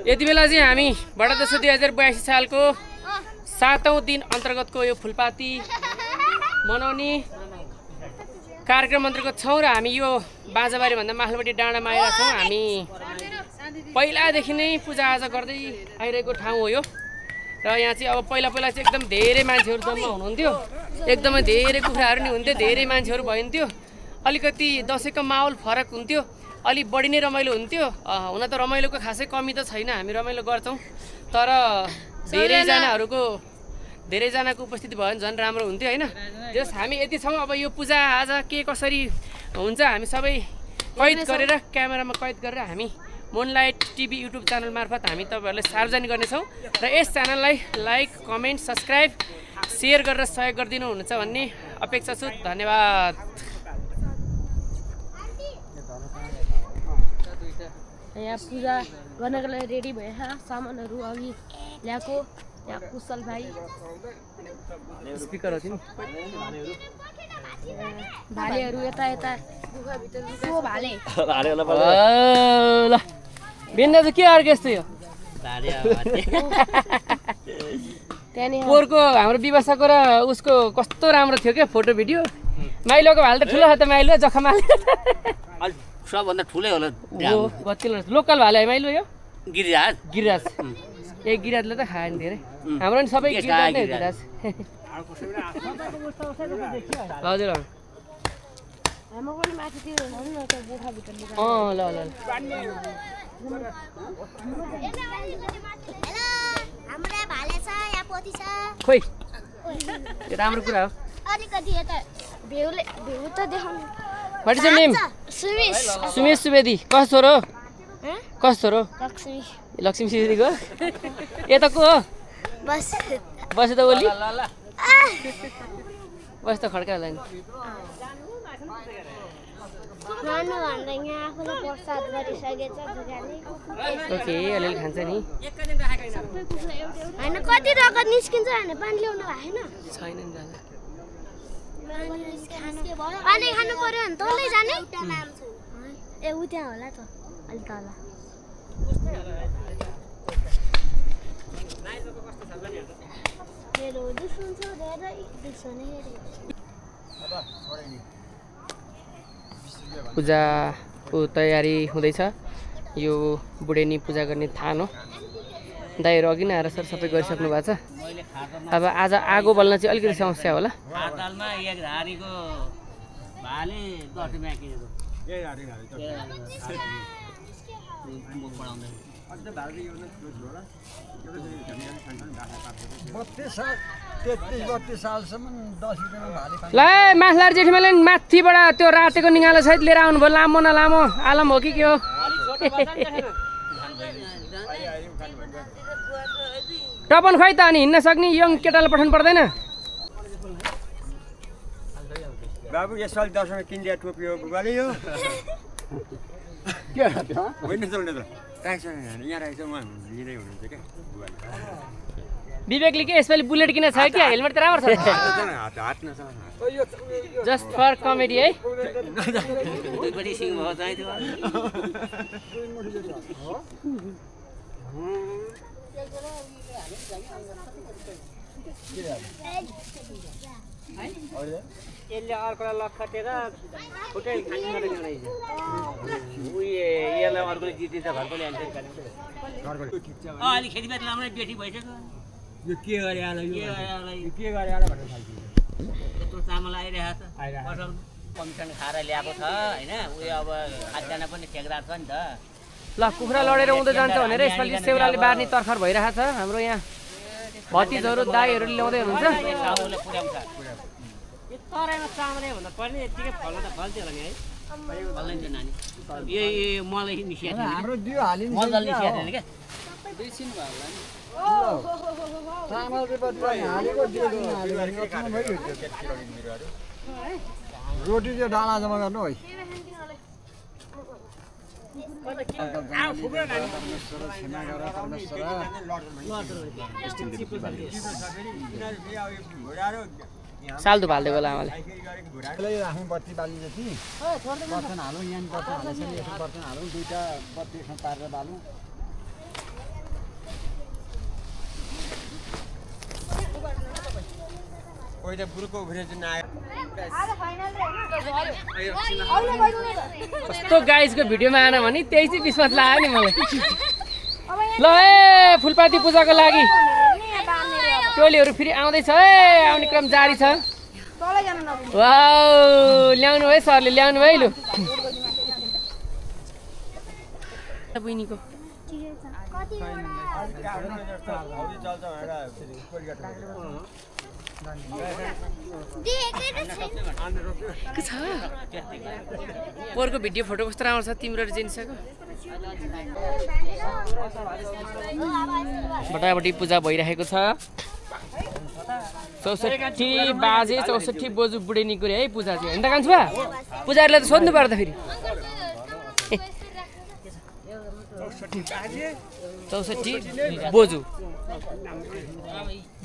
यति बेला चाहिँ हामी बडादशैँ 2082 सालको 7औं दिन अन्तर्गतको यो फुलपाती मनाउने कार्यक्रम अन्तर्गत छौँ र हामी यो बाजाबारी भन्दा माथिल्लोपट्टि डाँडामा आएका छौँ। हामी पहिलादेखि नै पूजाआजा गर्दै आइरहेको ठाउँ हो यो र यहाँ चाहिँ अब पहिला चाहिँ एकदम धेरै मान्छेहरू जम्मा हुनुहुन्थ्यो, एकदमै धेरै कुखुराहरू नि हुन्थ्यो, धेरै मान्छेहरू भइन्थ्यो, अलिकति दसैँको माहौल फरक हुन्थ्यो, अलि बढी नै रमाइलो हुन्थ्यो। हुन त रमाइलोको खासै कमी त छैन, हामी रमाइलो गर्छौँ, तर धेरैजनाको उपस्थिति भयो भने झन् राम्रो हुन्थ्यो होइन। जस हामी यति छौँ, अब यो पूजाआजा के कसरी हुन्छ हामी सबै कैद गरेर क्यामेरामा कैद गरेर हामी मुनलाइट टिभी युट्युब च्यानल मार्फत हामी तपाईँहरूलाई सार्वजनिक गर्नेछौँ र यस च्यानललाई लाइक कमेन्ट सब्सक्राइब सेयर गरेर सहयोग गरिदिनु हुनुहुन्छ भन्ने अपेक्षा छु। धन्यवाद। यहाँ पूजा गर्नको लागि रेडी भएछ, सामानहरू अघि ल्याएको। यहाँ कुशल भाइ स्पिकर हो भालेहरू यता भाले ल भिन्न चाहिँ के अर्को यस्तो यो पोहोरको हाम्रो व्यवस्थाको र उसको कस्तो राम्रो थियो क्या फोटो भिडियो। माइलोको भाले त ठुलो छ त, माइलो जखमा सबभन्दा ठुलै होला लोकल भाले है माइलो यो गिरिराज ए गिराजले त खायो नि धेरै, हाम्रो नि सबै गिराज नै गिराज। हजुर ल ल खोइ त्यो राम्रो कुरा हो। What is your name? Sumesh Subedi. कस छोरो लक्ष्मी सुवेदी को यता को हो? बस त ओली बस त खड्का होला नि। ओके अलिअलि खान्छ नि। हैन कति रगत निस्किन्छ हैन, पानी ल्याउनु भएन छैन नि दादा। पानी खानु पर्यो भने तलै जाने ए उ त्यहाँ होला त अलि तल। मेरो दुश्मन छ धेरै दुश्मन हेरे। पूजाको तयारी हुँदैछ। यो बुढेनी पूजा गर्ने थान हो। दाइहरू अघि नै आएर सबै गरिसक्नु भएको छ। अब आज आगो बल्न चाहिँ अलिकति समस्या होला। ल माथलार जेठीमाले माथिबाट त्यो रातेको निगालो सहित लिएर आउनुभयो। लामो न लामो आलम हो कि के हो? टपन खै त अनि हिँड्न सक्ने यङ केटालाई पठाउनु पर्दैन? बाबु यसपालि दसैँमा किन्दिया टोपी हो बुबाले यो के होइन चल्ने त राख्छ यहाँ राख्छ उहाँ लिँदै हुनुहुन्छ क्या बुबाले। विवेकले के यसपालि बुलेट किन छ क्या? हेलमेट त राम्रो छ। जस्ट फर कमेडी है। यसले अर्कोलाई लखटेर फुटै खाने यसलाई अर्कोले जितिन्छ घरकोले अलि खेतीपाती राम्रो बेटी भइसक्यो। यो के गरे आला भनेर यत्रो चामल आइरहेको छ, फसल कमिसन खाएर ल्याएको छ होइन। उयो अब खाद्यान्न पनि ठेकदार छ नि त। ल कुखुरा लडेर उँधो जान्छ भनेर यसपालि सेउराले बार्ने तर्खर भइरहेको छ। हाम्रो यहाँ भतिजहरू दाईहरूले ल्याउँदै हुनुहुन्छ। तराईमा चामल भन्दा पर्ने यतिकै फल्न त फल्थ्यो होला नि है। फल्दैन थियो नानी। यो मलाई निस्किएको थियो, हाम्रो दियो हालिन्छ मजाले निस्किएको थिएन क्या। रोटी चाहिँ डाला जम्मा गर्नु है। साल्दो भाल्दिएको होला आमाले। राख्नु बत्ती बाली जति बर्तन हालौँ, यहाँ बर्तन हालेपछि यसो बर्तन हालौँ, दुईवटा बत्ती यसमा पारेर बालौँ। पहिला बुरुको भिडियो आयो कस्तो गाइजको भिडियोमा आएन भने त्यही चाहिँ विश्वास लाग्यो नि मलाई ल ए फुलपाती पूजाको लागि टोलीहरू फेरि आउँदैछ है आउने क्रम जारी छ वाउ ल्याउनु है सरले ल्याउनु है लु बहिनीको पोहोरको भिडियो फोटो कस्तो राम्रो छ तिम्रो र जेन्सको बटाबटी पूजा भइरहेको छ 64 बाजे 64 बोजू बुढेनीको है पूजा चाहिँ होइन त कान्छुबा पूजाहरूलाई त सोध्नु पर्दा फेरि 64 बोजू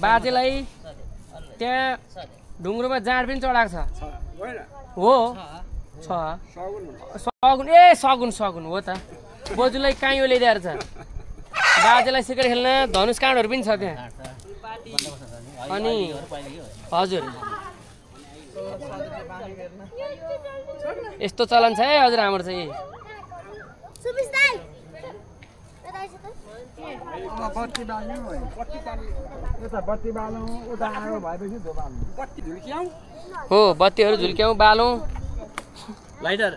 बाजेलाई त्यहाँ ढुङ्ग्रोमा जाँड पनि चढाएको छ हो छ सगुन ए सगुन सगुन हो त बोजूलाई काइयो ल्याइदिएर छ बाजेलाई सिकेर खेल्न धनुष काँडहरू पनि छ त्यहाँ अनि हजुर यस्तो चलन छ है हजुर हाम्रो चाहिँ हो बत्तीहरू झुल्क्याउँ बालौँ लाइटर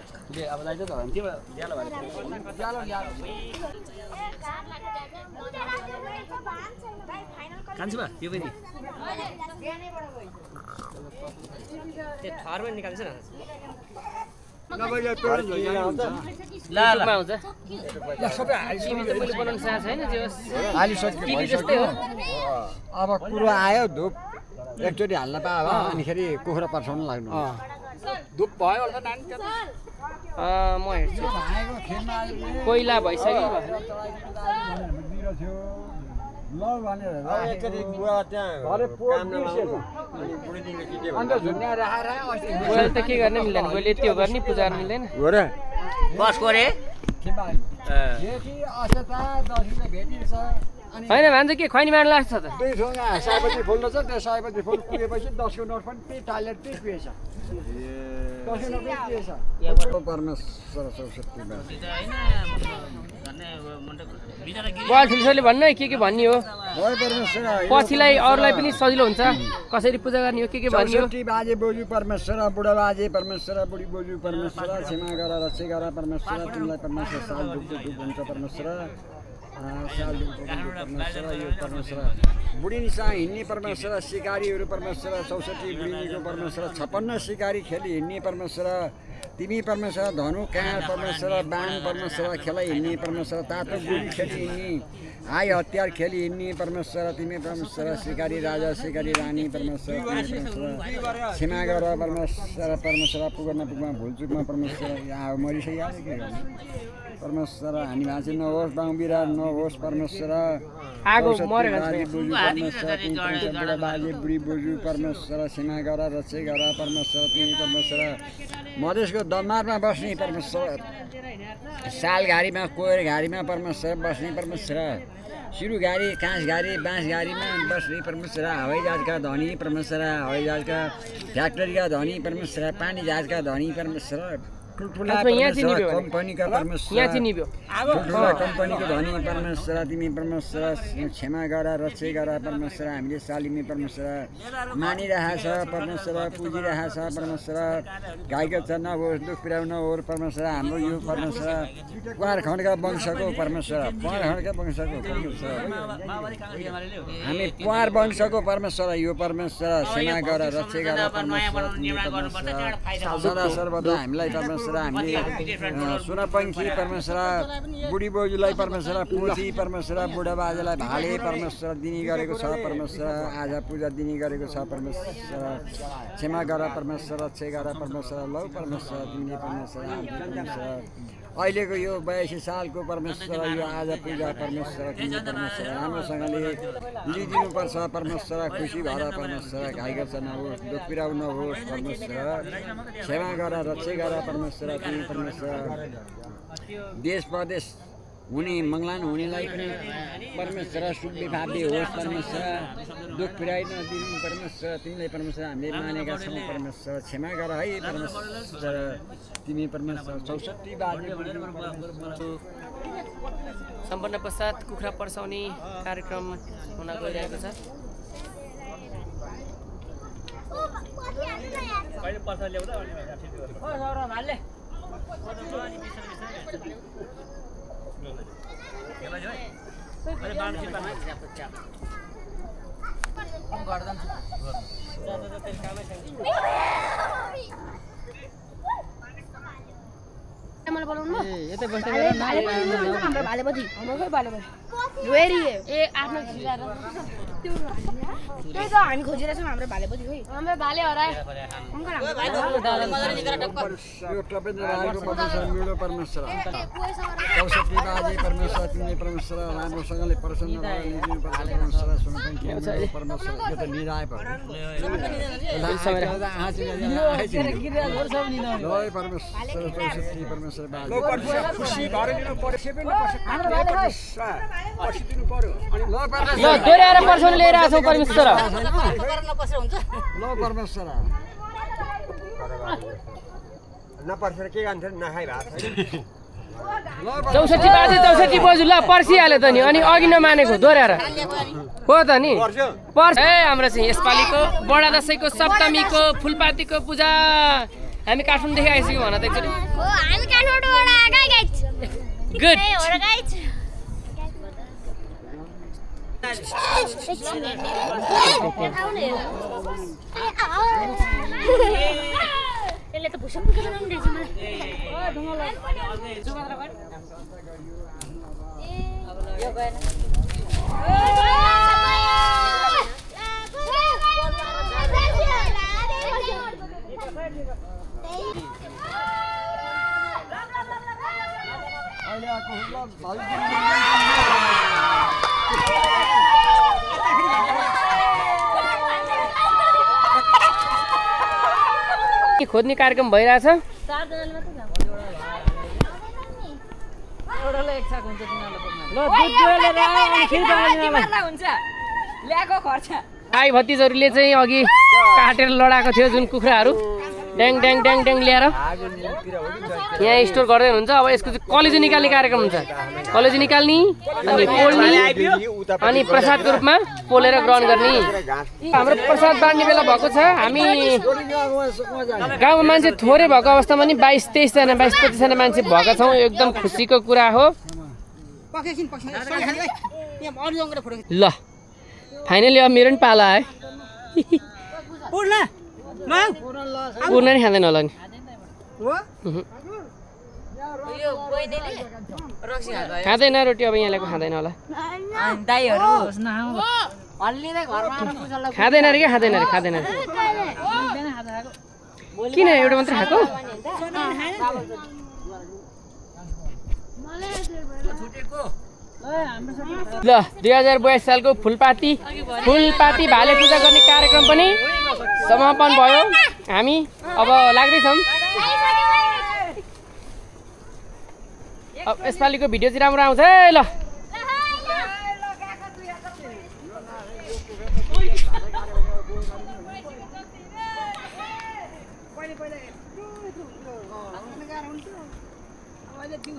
कान्छुबा यो पनि त्यो थरमा निकाल्छ न युट्युबमा आउँछ टिभी त मैले बनाउनु चाहेको छैन टिभी जस्तै हो अब कुरो आयो धुप एकचोटि हाल्न पायो अनिखेरि कुखुरा पर्साउनु लाग्नु धुप भयो होला नानी म हेर्छु कोइला भइसक्यो ल भनेर एकचोटि बुवा त्यहाँ काम नलाउनु अनि बुढीले के के अन्त झुन्या राखेर बुवाले त के गर्ने मिल्दैन बुवाले त्यो गर्ने पूजा गर्न मिल्दैन हो र बस गरे भेटी असता दसैँले भेटिन्छ अनि होइन भान्जा के खैनी मार्नु लाग्छ त दुई ढुङ्गा सयपत्री फुल रहेछ त्यो सयपत्री फुल पुगेपछि 10 को नोट पनि त्यही टालेर त्यही पुगेछ 10 को नोट पनि पुगेछ परमेश्वर सरस्वती बुवा ठुल्छोले भन्नु है के भन्ने हो पछिलाई अरूलाई पनि सजिलो हुन्छ कसरी पूजा गर्ने हो के भन्ने हो सरस्वती बाजे बोजू परमेश्वर बुढा बाजे परमेश्वर बुढी बोजू परमेश्वर क्षमा गर रक्षे गर परमेश्वर तिमीलाई परमेश्वर साल दुःख हुन्छ परमेश्वर साल दुःख परमेश्वर यो परमेश्वर बुढी निसा हिँड्ने परमेश्वर सिकारीहरू परमेश्वर 64 बुढीनीको परमेश्वर 56 सिकारी खेली हिँड्ने परमेश्वर तिमी परमेश्वर धनु काँड परमेश्वर बाण परमेश्वर खेलाइ हिँड्ने परमेश्वर तातो बुढी खेली हिँड्ने आइ हतियार खेली हिँड्ने परमेश्वर तिमी परमेश्वर सिकारी राजा सिकारी रानी परमेश्वर क्षमा गर परमेश्वर परमेश्वर पुगमा पुगमा भुलचुकमा परमेश्वर यहाँ मरिसकिहाल्यो के गर्नु परमेश्वर हामी भाँच्ची नहोस् बाउ बिरार नहोस् परमेश्वर आगो मरेको बुढा बाजे बुढी बोजू परमेश्वर क्षमा गर रक्षे गर परमेश्वर तिमी परमेश्वर मधेसको दमारमा बस्ने परमेश्वर सालघारीमा कोयर घारीमा परमेश्वर बस्ने परमेश्वर सिरुघारी काँसघारी बाँसघारीमा बस्ने परमेश्वर हवाईजहाजका धनी परमेश्वर हवाईजहाजका फ्याक्ट्रीका धनी परमेश्वर पानी जहाजका धनी परमेश्वर ठुल्ठुला कम्पनीका परमेश्वर ठुल्ठुला कम्पनीको धनी परमेश्वर तिमी परमेश्वर क्षमा गर रक्षे गर परमेश्वर हामीले सालिने परमेश्वर मानिरहेको छ परमेश्वर पुजिरहेको छ परमेश्वर गाईको छ नहोस् दुख पुर्याउनु नहोस् परमेश्वर हाम्रो यो परमेश्वर कुवार खण्डका वंशको परमेश्वर कुवार खण्डका वंशको हामी कुवार वंशको परमेश्वर यो परमेश्वर क्षमा गर रक्षे गर परमेश्वर सदा सर्वदा हामीलाई परमेश्वर हामीले सुनपङ्खी परमेश्वर बुढी बोजूलाई परमेश्वर पोथी परमेश्वर बुढा बाजेलाई भाले परमेश्वर दिने गरेको छ परमेश्वर आज पूजा दिने गरेको छ परमेश्वर क्षमा गर परमेश्वर रक्षे गर परमेश्वर लौ परमेश्वर दिने परमेश्वर अहिलेको यो 82 सालको परमेश्वर यो आज पूजा परमेश्वर तिमी परमेश्वर राम्रोसँगले लिइदिनुपर्छ परमेश्वर खुसी भएर परमेश्वर घाइको छ नहोस् दुख पिराउ नहोस् परमेश्वर क्षमा गर रक्षे गर परमेश्वर तिमी परमेश्वर देश प्रदेश हुने मङ्गलान हुनेलाई पनि परमेश्वर सुख विभाव्य होस् परमेश्वर दुःख पीडाइ नदिनु परमेश्वर तिमीले परमेश्वर हामीले मानेका छौँ परमेश्वर क्षमा गर है परमेश्वर तिमी परमेश्वर 64 बाजे सम्पन्न पश्चात कुखुरा पर्साउने कार्यक्रम हुन गइरहेको छ। मलाई बोलाउनु यतै बस्दै हाम्रो भालेपति हाम्रो भालेपति वेरी ए आफ्नो खिजाएर त्यही त हामी खोजिरहेछौँ हाम्रो भालेपति हो हाम्रो भाले हराए यो टपेन्द्र राईको परमेश्वर मेरो परमेश्वर 64 बाजे परमेश्वर तिमीले परमेश्वर राम्रोसँगले प्रसन्न भएर लिदिनु पर्छ परमेश्वर सुन परमेश्वर यो त निराय भयो परमेश्वर 64 परमेश्वर बाजे खुसी भएर लिनु पर्यो ल दोहोऱ्याएर पर्साउने लिएर आछौँ परमेश्वर। ल परमेश्वर नपर्सेर के गान्छ नखाइ भात 64 बाजे 64 बजु ल पर्सिहाल्यो त नि अनि अघि नमानेको दोहोऱ्याएर हो त नि पर्छ ए हाम्रो चाहिँ यसपालिको बडा दशैँको सप्तमीको फुलपातीको पूजा हामी काठमाडौँदेखि आइसक्यौँ भन त एकचोटि। हो हामी काठमाडौँबाट आएका गाइज गुड ए हो र गाइज यसले त भुसम पुगेर जाँदैछ खोज्ने कार्यक्रम भइरहेछ। भाइ भतिजहरूले चाहिँ अघि काटेर लडाएको थियो जुन कुखुराहरू ड्याङ ड्याङ ड्याङ ड्याङ ल्याएर यहाँ स्टोर गर्दै हुनुहुन्छ। अब यसको चाहिँ कलेजी निकाल्ने कार्यक्रम हुन्छ। कलेजी निकाल्ने अनि पोल्ने अनि प्रसादको रूपमा पोलेर ग्रहण गर्ने। हाम्रो प्रसाद बाँड्ने बेला भएको छ। हामी गाउँमा मान्छे थोरै भएको अवस्थामा नि 22-23 जना 22-25 जना मान्छे भएका छौँ। एकदम खुसीको कुरा हो। ल फाइनली अब मेरो नि पाला है। पूर्ण नि खाँदैन होला नि खाँदैन रोटी अब यहाँ ल्याएको खाँदैन होला खाँदैन अरे क्या खाँदैन अरे खाँदैन अरे किन एउटा मात्रै खाएको ल 2082 सालको फुलपाती भाले पूजा गर्ने कार्यक्रम पनि समापन भयो। हामी अब लाग्दैछौँ। अब यसपालिको भिडियो चाहिँ राम्रो आउँछ है। ल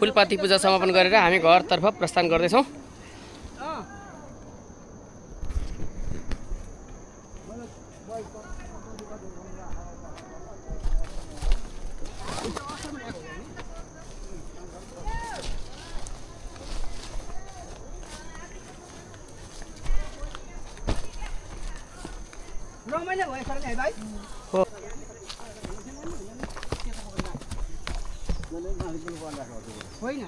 फुलपाती पूजा समापन गरेर हामी घरतर्फ प्रस्थान गर्दैछौँ। होइन